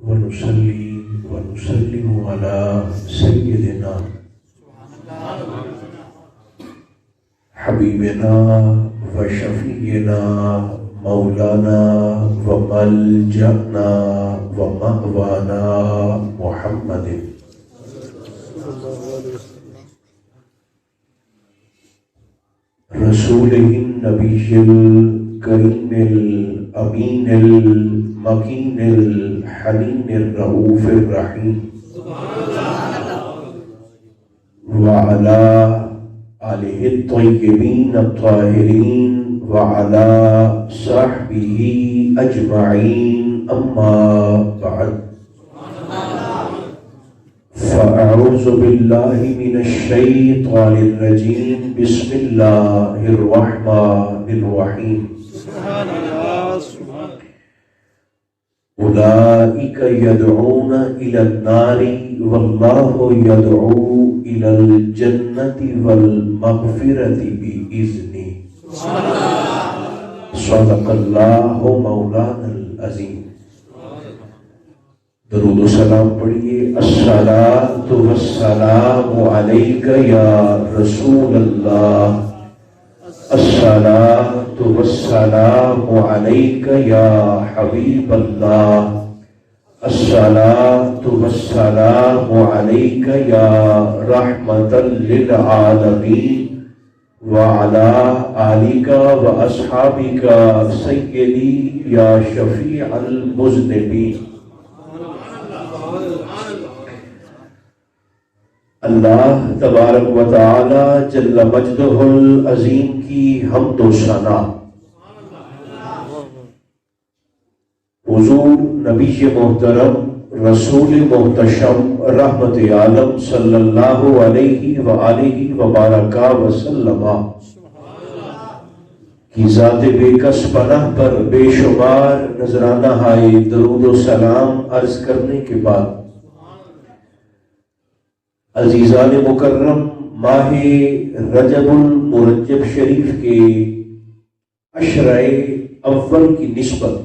ونصلي ونسلم على سيدنا حبيبنا وشفينا مولانا وملجأنا ومأوانا محمد رسوله النبي الكريم الأمين المكين الحنين الرؤوف الرحيم وعلى آله الطيبين الطاهرين وعلى صحبه أجمعين أما بعد فأعوذ بالله من الشيطان الرجيم بسم الله الرحمن الرحيم أولئك يدعون إلى النار والله يدعو إلى الجنة والمغفرة بإذنه صدق الله مولانا العظيم. درود و سلام پڑھیے. الصلاۃ والسلام علیک یا رسول اللہ، الصلاۃ والسلام علیک یا حبیب اللہ، الصلاۃ والسلام علیک یا رحمۃ للعالمین وعلی آلک واصحابک سیدی یا شفیع المذنبین. اللہ تبارک و تعالی جل مجدہ العظیم کی حمد و ثنا حضور نبی محترم رسول محتشم رحمت عالم صلی اللہ علیہ وآلہ وبارک وسلم کی ذات بے کس پناہ پر بے شمار نذرانہ ہائے درود و سلام عرض کرنے کے بعد عزیزان مکرم، ماہ رجب المرجب شریف کے عشرہ اول کی نسبت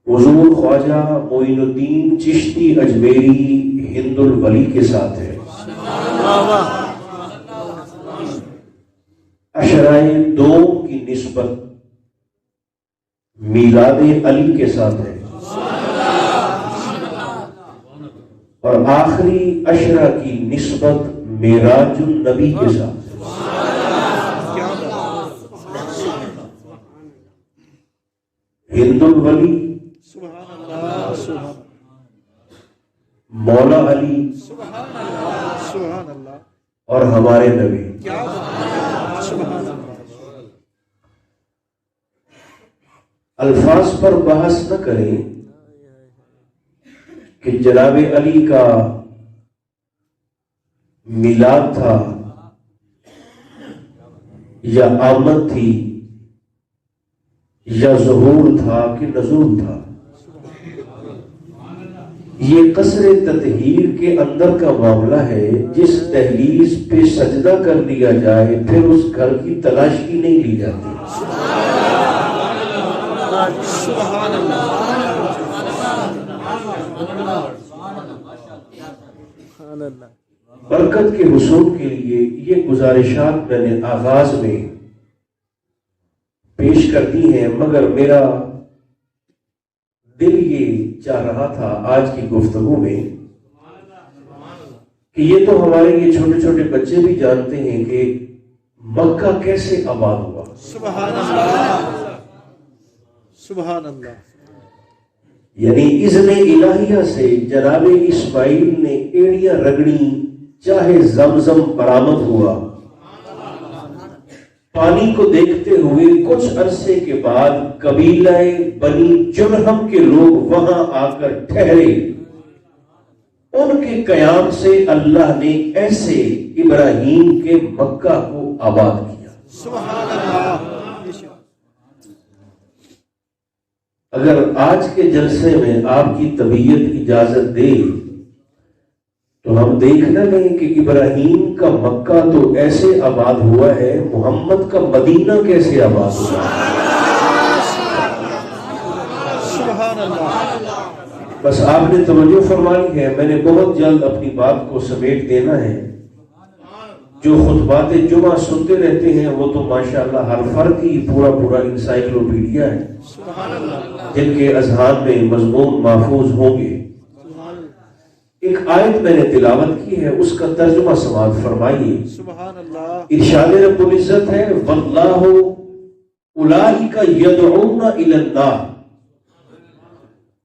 حضور خواجہ معین الدین چشتی اجمیری ہند الولی کے ساتھ ہے. عشرہ دوم کی نسبت میلاد علی کے ساتھ ہے اور آخری عشرہ کی نسبت معراج النبی کے ساتھ. ہند الولی، مولا علی اور ہمارے نبی. الفاظ پر بحث نہ کریں کہ جناب علی کا میلاد تھا یا آمد تھی یا ظہور تھا کہ نزول تھا. یہ قصر تطہیر کے اندر کا معاملہ ہے. جس دہلیز پہ سجدہ کر لیا جائے پھر اس گھر کی تلاشی نہیں لی جاتی. سبحان اللہ. برکت کے حصول کے لیے یہ گزارشات میں نے آغاز میں پیش کر دی ہیں، مگر میرا دل یہ چاہ رہا تھا آج کی گفتگو میں کہ یہ تو ہمارے یہ چھوٹے چھوٹے بچے بھی جانتے ہیں کہ مکہ کیسے آباد ہوا. سبحان اللہ سبحان اللہ. یعنی اذن الہیہ سے جناب اسماعیل نے ایڑیاں رگڑی، چاہے زمزم برآمد ہوا. پانی کو دیکھتے ہوئے کچھ عرصے کے بعد قبیلہ بنی جرہم کے لوگ وہاں آ کر ٹھہرے. ان کے قیام سے اللہ نے ایسے ابراہیم کے مکہ کو آباد کیا. سبحان اللہ. اگر آج کے جلسے میں آپ کی طبیعت اجازت دے تو ہم دیکھ نہ لیں کہ ابراہیم کا مکہ تو ایسے آباد ہوا ہے، محمد کا مدینہ کیسے آباد ہوا ہے. بس آپ نے توجہ فرمانی ہے، میں نے بہت جلد اپنی بات کو سمیٹ دینا ہے۔ جو خطبات جمعہ سنتے رہتے ہیں وہ تو ماشاءاللہ ہر فرد ہی پورا انسائکلوپیڈیا ہے جن کے اذہان میں مضمون محفوظ ہوں گے۔ ایک آیت میں نے تلاوت کی ہے، اس کا ترجمہ سماعت فرمائیے۔ ارشاد رب العزت ہے واللہ اولئک یدعون الی النار،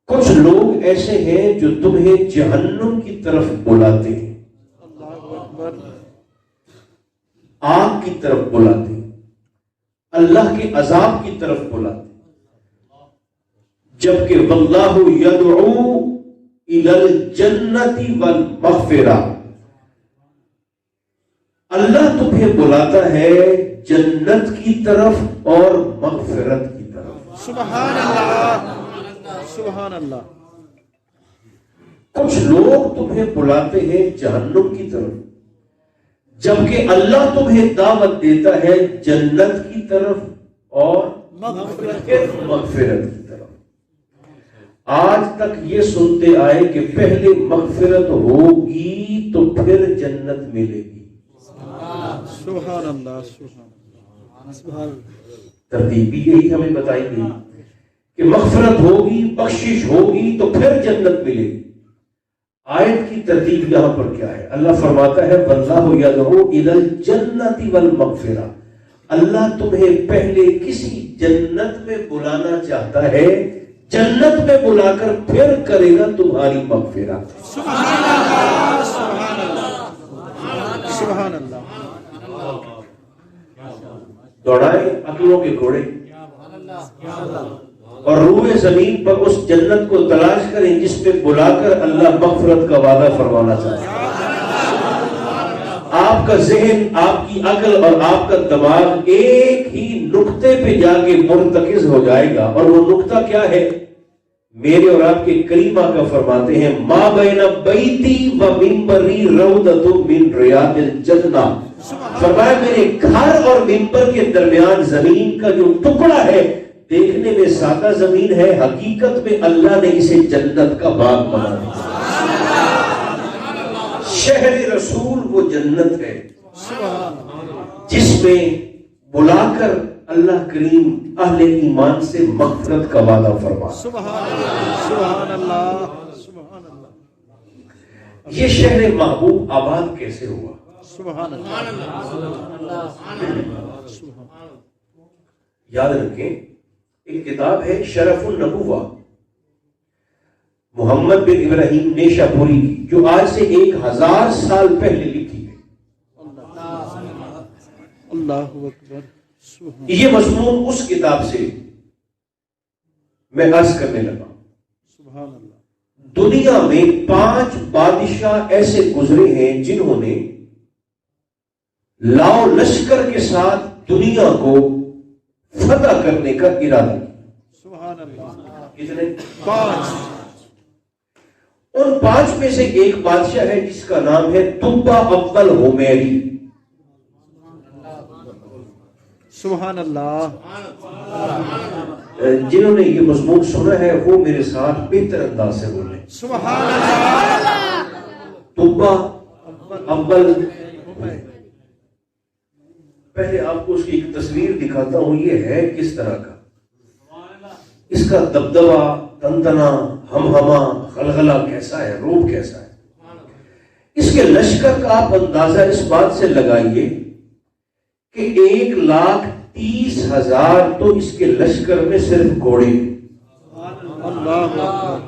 کچھ لوگ ایسے ہیں جو تمہیں جہنم کی طرف بلاتے ہیں، آگ کی طرف بلاتے ہیں، اللہ کے عذاب کی طرف بلاتے ہیں، جبکہ واللہ یدعو الی الجنت والمغفرہ، اللہ تمہیں بلاتا ہے جنت کی طرف اور مغفرت کی طرف۔ سبحان اللہ، سبحان اللہ۔ کچھ لوگ تمہیں بلاتے ہیں جہنم کی طرف، جبکہ اللہ تمہیں دعوت دیتا ہے جنت کی طرف اور مغفرت کی طرف۔ آج تک یہ سنتے آئے کہ پہلے مغفرت ہوگی تو پھر جنت ملے گی۔ سبحان اللہ، سبحان ترتیب بھی یہی ہمیں بتائی گئی کہ مغفرت ہوگی، بخشش ہوگی تو پھر جنت ملے گی۔ آیت کی ترتیب یہاں پر کیا ہے؟ اللہ فرماتا ہے واللہ یدعو الی الجنت والمغفرہ، اللہ تمہیں پہلے کسی جنت میں بلانا چاہتا ہے، جنت میں بلا کر پھر کرے گا تمہاری مغفرت۔ سبحان اللہ، سبحان اللہ، سبحان اللہ۔ دوڑائیں عقلوں کے گھوڑے اور روئے زمین پر اس جنت کو تلاش کریں جس پہ بلا کر اللہ مغفرت کا وعدہ فرمانا چاہتا ہے۔ آپ کا ذہن، آپ کی عقل اور آپ کا دماغ ایک ہی نقطے پہ جا کے مرتکز ہو جائے گا، اور وہ نقطہ کیا ہے؟ میرے اور آپ کے کریم آقا فرماتے ہیں ما بین بیتی و منبری روضۃ من ریاض الجنہ، فرمایا میرے گھر اور منبر کے درمیان زمین کا جو ٹکڑا ہے دیکھنے میں سادہ زمین ہے، حقیقت میں اللہ نے اسے جنت کا باغ بنا دیا۔ شہر رسول وہ جنت ہے جس میں بلا کر اللہ کریم اہل ایمان سے مغفرت کا وعدہ فرما۔ سبحان اللہ، سبحان اللہ، سبحان اللہ۔ یہ شہر محبوب آباد کیسے ہوا؟ سبحان اللہ، یاد رکھیں، ایک کتاب ہے شرف النبوہ محمد بن ابراہیم نیشا پوری کی، جو آج سے 1000 سال پہلے لکھی ہے۔ اللہ اکبر۔ یہ مضمون اس کتاب سے میں عرض کرنے لگا۔ سبحان اللہ۔ دنیا میں 5 بادشاہ ایسے گزرے ہیں جنہوں نے لاؤ لشکر کے ساتھ دنیا کو فتح کرنے کا ارادہ کیا۔ سبحان اللہ۔ کتنے؟ 5۔ ان 5 میں سے ایک بادشاہ ہے جس کا نام ہے تبا اول ہومیری۔ سبحان اللہ۔ جنہوں نے یہ مضمون سنا ہے وہ میرے ساتھ بہتر انداز سے بولیں۔ سبحان اللہ۔ تبا اول۔ پہلے آپ کو اس کی ایک تصویر دکھاتا ہوں، یہ ہے کس طرح کا، اس کا دبدبہ، تنتنا، ہمہمہ، غلغلہ کیسا ہے، روپ کیسا ہے۔ اس کے لشکر کا آپ اندازہ اس بات سے لگائیے کہ 1,30,000 تو اس کے لشکر میں صرف گھوڑے ہیں۔ اللہ اکبر۔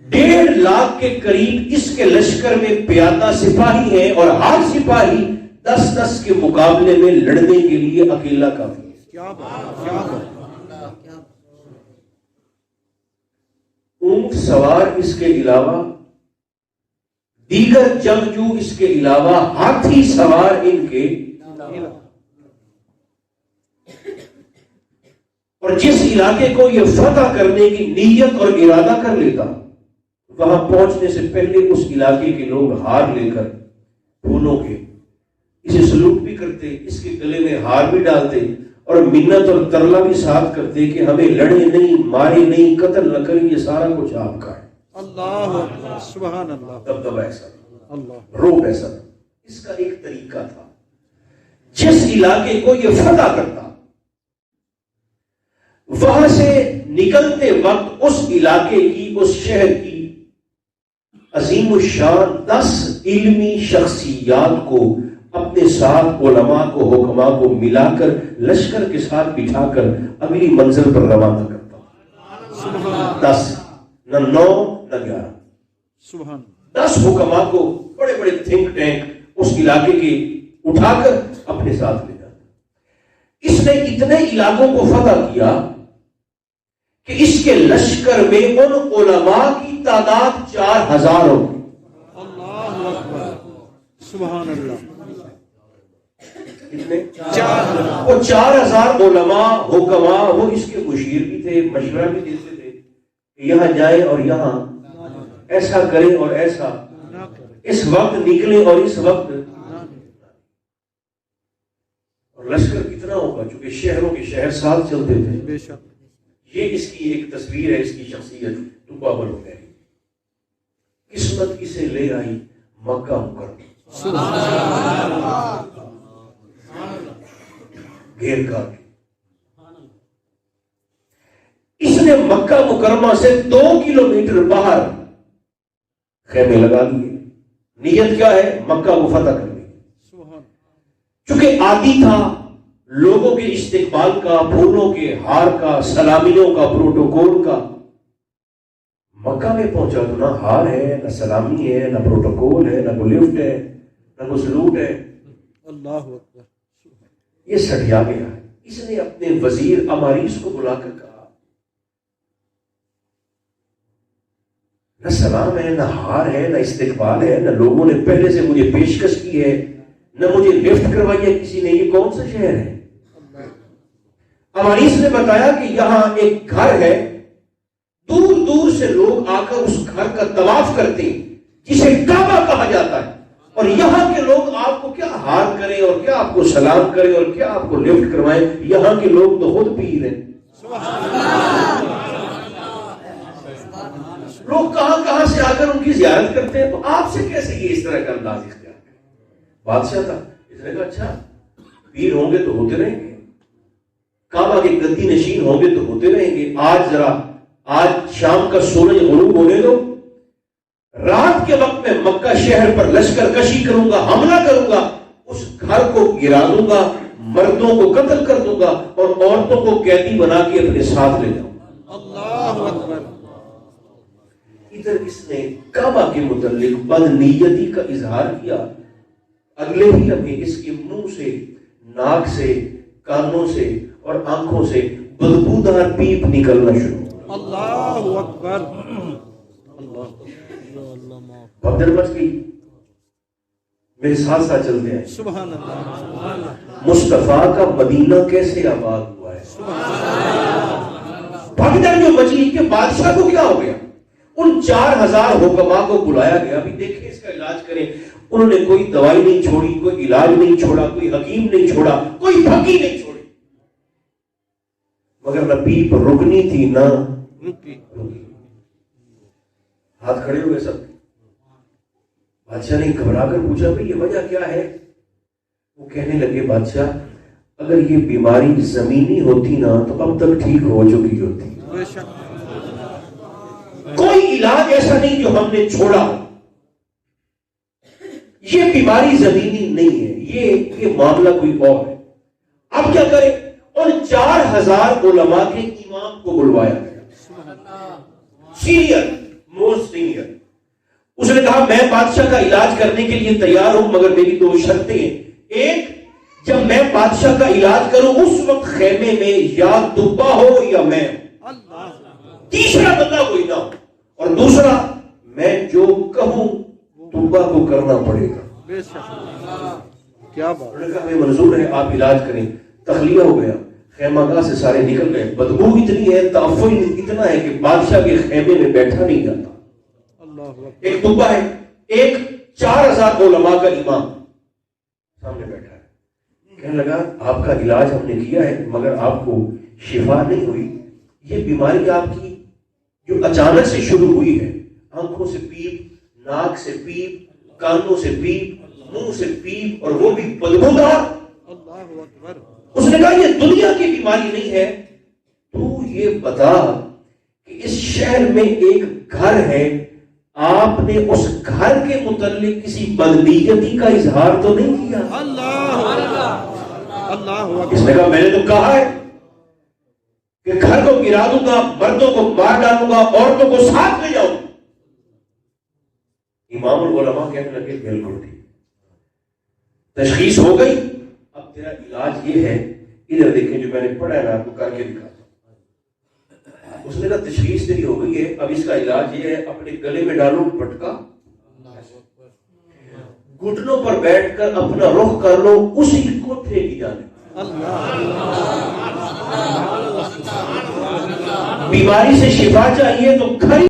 1.5 لاکھ کے قریب اس کے لشکر میں پیادہ سپاہی ہیں، اور ہر سپاہی 10 کے مقابلے میں لڑنے کے لیے اکیلا کافی ہے۔ کیا بات، کیا بات۔ اونٹ سوار اس کے علاوہ، دیگر جنگجو اس کے علاوہ، ہاتھی سوار ان کے، اور جس علاقے کو یہ فتح کرنے کی نیت اور ارادہ کر لیتا، وہاں پہنچنے سے پہلے اس علاقے کے لوگ ہار لے کر پھولوں کے اسے سلوٹ بھی کرتے، اس کے گلے میں ہار بھی ڈالتے، اور منت اور ترلا بھی ساتھ کرتے کہ ہمیں لڑے نہیں، مارے نہیں، قتل نہ کریں، یہ سارا کچھ آپ کا ہے۔ اللہ اکبر، سبحان اللہ، دبدبہ ایسا نہیں، اللہ، روب ایسا نہیں۔ اس کا ایک طریقہ تھا، جس علاقے کو یہ فتح کرتا، وہاں سے نکلتے وقت اس علاقے کی، اس شہر کی عظیم الشان 10 علمی شخصیات کو اپنے ساتھ، علماء کو، حکماء کو ملا کر لشکر کے ساتھ بٹھا کر اگلی منزل پر روانہ کرتا۔ 10 نہ 9 نہ 11، سبحان 10 حکماء کو، بڑے بڑے تھنک ٹینک اس علاقے کے اٹھا کر اپنے ساتھ لے جاتا۔ اس نے اتنے علاقوں کو فتح کیا کہ اس کے لشکر میں ان علماء کی تعداد 4000 ہو گئی۔ اللہ اکبر، سبحان اللہ، کتنے؟ 4 وہ 4000 علماء، حکماء، وہ اس کے مشیر بھی تھے، مشورہ بھی دیتے تھے کہ یہاں جائیں اور یہاں ایسا کریں اور ایسا، اس وقت نکلیں اور اس وقت۔ اور لشکر کتنا ہوگا، چونکہ شہروں کے شہر ساتھ چلتے تھے۔ بے شک، یہ اس کی ایک تصویر ہے، اس کی شخصیت ٹوپا بل ہو گئی۔ قسمت اسے لے آئی مکہ مکرمہ، گھیر کر کے۔ اس نے مکہ مکرمہ سے 2 کلومیٹر باہر خیمے لگا دیے۔ نیت کیا ہے؟ مکہ کو فتح کرنے کی۔ سبحان، چونکہ عادی تھا لوگوں کے استقبال کا، پھولوں کے ہار کا، سلامیوں کا، پروٹوکول کا۔ مکہ میں پہنچا تو نہ ہار ہے، نہ سلامی ہے، نہ پروٹوکول ہے، نہ کوئی لفٹ ہے، نہ کوئی سلوٹ ہے۔ اللہ اکبر، یہ سٹیا گیا ہے۔ اس نے اپنے وزیر اماریس کو بلا کر کہا، نہ سلام ہے، نہ ہار ہے، نہ استقبال ہے، نہ لوگوں نے پہلے سے مجھے پیشکش کی ہے، نہ مجھے لفٹ کروائی ہے کسی نے۔ یہ کون سا شہر ہے؟ اماریس نے بتایا کہ یہاں ایک گھر ہے، دور دور سے لوگ آ کر اس گھر کا طواف کرتے ہیں، جسے کعبہ کہا جاتا ہے، اور یہاں کے لوگ آپ کو کیا ہار کریں اور کیا آپ کو سلام کریں اور کیا آپ کو لفٹ کروائیں، یہاں کے لوگ تو خود پیر ہیں۔ لوگ کہاں سے آ کر ان کی زیارت کرتے ہیں، تو آپ سے کیسے یہ اس طرح کا انداز اختیار کریں؟ بادشاہ تھا، اس نے کہا اچھا پیر ہوں گے تو ہوتے رہیں گے، کعبہ کے گدی نشین ہوں گے تو ہوتے رہیں گے، آج شام کا سورج غروب ہونے دو، رات کے وقت میں مکہ شہر پر لشکر کشی کروں گا، حملہ کروں گا، اس گھر کو گرا دوں گا، مردوں کو قتل کر دوں گا اور عورتوں کو قیدی بنا کے اپنے ساتھ لے جاؤں گا۔ اللہ اکبر، ادھر اس نے کعبہ کے متعلق بدنیتی کا اظہار کیا، اگلے ہی لمحے اس کے منہ سے، ناک سے، کانوں سے اور آنکھوں سے بدبودار پیپ نکلنا شروع۔ اللہ اکبر، اللہ، بھگدڑ مچ گئی۔ میرے ساتھ ساتھ چلتے ہیں، سبحان اللہ، مصطفیٰ کا مدینہ کیسے آباد ہوا ہے؟ بھگدڑ جو مچی کہ بادشاہ کو کیا ہو گیا؟ ان 4000 حکماء کو بلایا گیا، بھی دیکھیں اس کا علاج کریں۔ انہوں نے کوئی دوائی نہیں چھوڑی، کوئی علاج نہیں چھوڑا، کوئی حکیم نہیں چھوڑا، کوئی پھکی نہیں چھوڑی، مگر نہ پیپ رکنی تھی نہ رکی، ہاتھ کھڑے ہوئے سب۔ بادشاہ نے گھبرا کر پوچھا بھئی یہ وجہ کیا ہے؟ وہ کہنے لگے بادشاہ اگر یہ بیماری زمینی ہوتی نا تو اب تک ٹھیک ہو چکی ہوتی، بے شک، کوئی علاج ایسا نہیں جو ہم نے چھوڑا۔ یہ بیماری زمینی نہیں ہے، یہ معاملہ کوئی اور ہے۔ اب کیا کریں؟ اور 4000 علماء کے امام کو بلوایا گیا، سینئر، موسٹ سینئر۔ اس نے کہا میں بادشاہ کا علاج کرنے کے لیے تیار ہوں، مگر میری 2 شرطیں ہیں۔ ایک، جب میں بادشاہ کا علاج کروں اس وقت خیمے میں یا دبا ہو یا میں، تیسرا بندہ کوئی نہ ہو، اور دوسرا میں جو کہوں دبا کو کرنا پڑے گا۔ بے شک، کیا بات، انہوں نے کہا ہمیں منظور ہے، آپ علاج کریں۔ تخلیہ ہو گیا، خیمہ گاہ سے سارے نکل گئے۔ بدبو اتنی ہے، تعفن اتنا ہے کہ بادشاہ کے خیمے میں بیٹھا نہیں جاتا۔ اللہ اکبر، ایک دبا ہے، ایک 4000 علماء کا امام سامنے بیٹھا ہے، کہنے لگا آپ کا علاج ہم نے کیا ہے مگر آپ کو شفا نہیں ہوئی. یہ بیماری آپ کی جو اچانک سے شروع ہوئی ہے, آنکھوں سے پیپ, ناک سے پیپ, کانوں سے پیپ, منہ سے پیپ, اور وہ بھی بدبودار. اللہ اکبر. اس نے کہا یہ دنیا کی بیماری نہیں ہے, تو یہ بتا کہ اس شہر میں ایک گھر ہے, آپ نے اس گھر کے متعلق کسی بدنیتی کا اظہار تو نہیں کیا؟ اللہ اس نے کہا میں نے تو کہا ہے کہ گھر کو گرا دوں گا, مردوں کو مار ڈالوں گا, عورتوں کو ساتھ لے جاؤں. امام العلماء کہنے لگے بالکل ٹھیک, تشخیص ہو گئی, اب تیرا علاج یہ ہے, ادھر دیکھیں جو میں نے پڑھا ہے میں آپ کو کر کے دکھاتا ہوں. اس نے کہا تشخیص تیری ہو گئی ہے, اب اس کا علاج یہ ہے, اپنے گلے میں ڈالو پٹکا, گھٹنوں پر بیٹھ کر اپنا رخ کر لو اسی کوٹھے کی جانب. بیماری سے شفا چاہیے تو کھڑی